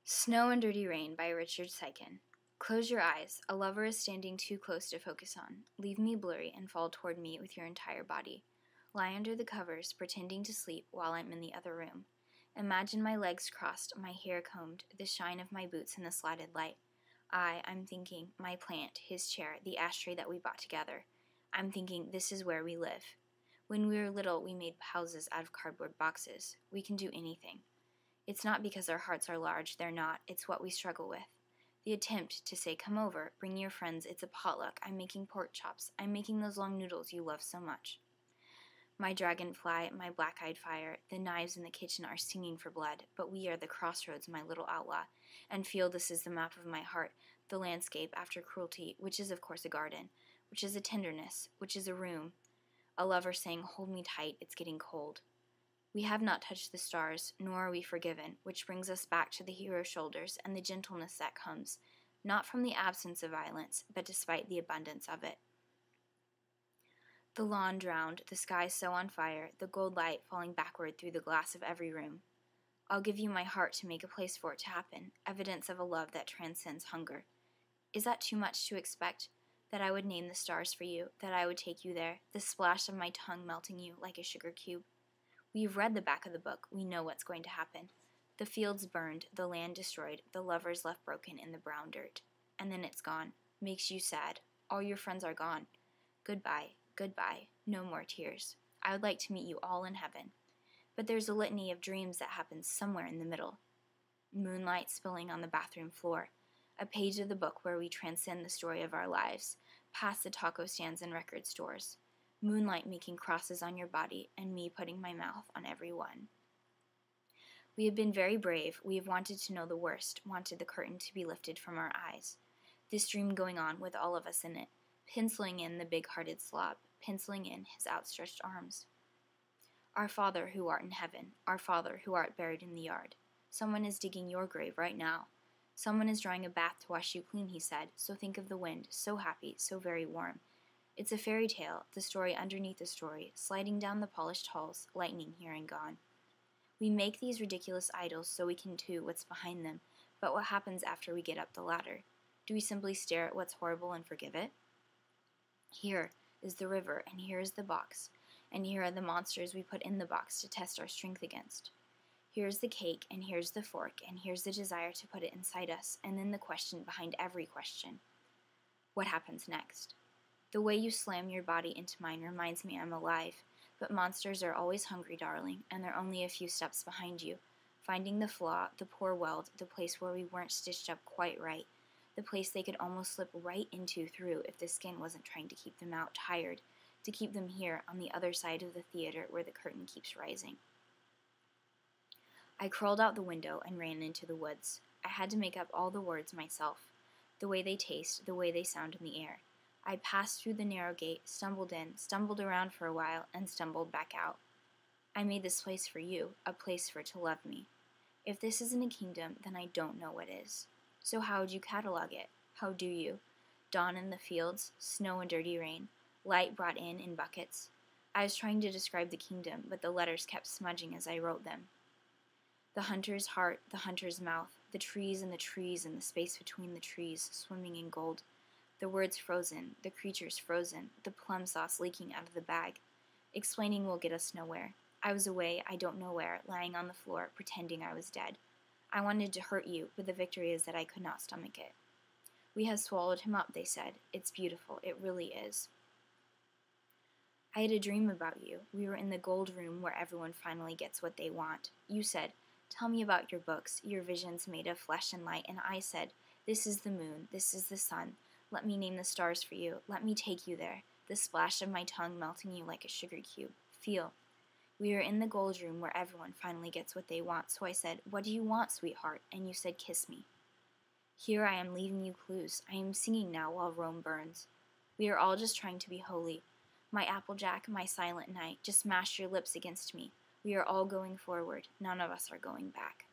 Snow and Dirty Rain by Richard Siken. Close your eyes. A lover is standing too close to focus on. Leave me blurry and fall toward me with your entire body. Lie under the covers, pretending to sleep while I'm in the other room. Imagine my legs crossed, my hair combed, the shine of my boots in the slatted light. I'm thinking, my plant, his chair, the ashtray that we bought together. I'm thinking, this is where we live. When we were little, we made houses out of cardboard boxes. We can do anything. It's not because our hearts are large, they're not. It's what we struggle with. The attempt to say, come over, bring your friends, it's a potluck, I'm making pork chops, I'm making those long noodles you love so much. My dragonfly, my black-eyed fire, the knives in the kitchen are singing for blood, but we are the crossroads, my little outlaw, and feel this is the map of my heart, the landscape after cruelty, which is of course a garden, which is a tenderness, which is a room. A lover saying, hold me tight, it's getting cold. We have not touched the stars, nor are we forgiven, which brings us back to the hero's shoulders and the gentleness that comes, not from the absence of violence, but despite the abundance of it. The lawn drowned, the sky so on fire, the gold light falling backward through the glass of every room. I'll give you my heart to make a place for it to happen, evidence of a love that transcends hunger. Is that too much to expect? That I would name the stars for you, that I would take you there, the splash of my tongue melting you like a sugar cube? We've read the back of the book. We know what's going to happen. The fields burned, the land destroyed, the lovers left broken in the brown dirt. And then it's gone. Makes you sad. All your friends are gone. Goodbye, goodbye. No more tears. I would like to meet you all in heaven. But there's a litany of dreams that happens somewhere in the middle. Moonlight spilling on the bathroom floor. A page of the book where we transcend the story of our lives, past the taco stands and record stores. Moonlight making crosses on your body, and me putting my mouth on every one. We have been very brave. We have wanted to know the worst, wanted the curtain to be lifted from our eyes. This dream going on with all of us in it, penciling in the big-hearted slob, penciling in his outstretched arms. Our Father who art in heaven, our Father who art buried in the yard. Someone is digging your grave right now. Someone is drawing a bath to wash you clean, he said, so think of the wind, so happy, so very warm. It's a fairy tale, the story underneath the story, sliding down the polished halls, lightning here and gone. We make these ridiculous idols so we can do what's behind them, but what happens after we get up the ladder? Do we simply stare at what's horrible and forgive it? Here is the river, and here is the box, and here are the monsters we put in the box to test our strength against. Here's the cake, and here's the fork, and here's the desire to put it inside us, and then the question behind every question. What happens next? The way you slam your body into mine reminds me I'm alive, but monsters are always hungry, darling, and they're only a few steps behind you, finding the flaw, the poor weld, the place where we weren't stitched up quite right, the place they could almost slip right into through if the skin wasn't trying to keep them out tired, to keep them here on the other side of the theater where the curtain keeps rising. I crawled out the window and ran into the woods. I had to make up all the words myself, the way they taste, the way they sound in the air. I passed through the narrow gate, stumbled in, stumbled around for a while, and stumbled back out. I made this place for you, a place for to love me. If this isn't a kingdom, then I don't know what is. So how would you catalog it? How do you? Dawn in the fields, snow and dirty rain, light brought in buckets. I was trying to describe the kingdom, but the letters kept smudging as I wrote them. The hunter's heart, the hunter's mouth, the trees and the space between the trees swimming in gold. The words frozen, the creatures frozen, the plum sauce leaking out of the bag. Explaining will get us nowhere. I was away, I don't know where, lying on the floor, pretending I was dead. I wanted to hurt you, but the victory is that I could not stomach it. We have swallowed him up, they said. It's beautiful, it really is. I had a dream about you. We were in the gold room where everyone finally gets what they want. You said, tell me about your books, your visions made of flesh and light, and I said, this is the moon, this is the sun. Let me name the stars for you. Let me take you there. The splash of my tongue melting you like a sugar cube. Feel. We are in the gold room where everyone finally gets what they want. So I said, what do you want, sweetheart? And you said, kiss me. Here I am leaving you clues. I am singing now while Rome burns. We are all just trying to be holy. My Applejack, my silent night, just mash your lips against me. We are all going forward. None of us are going back.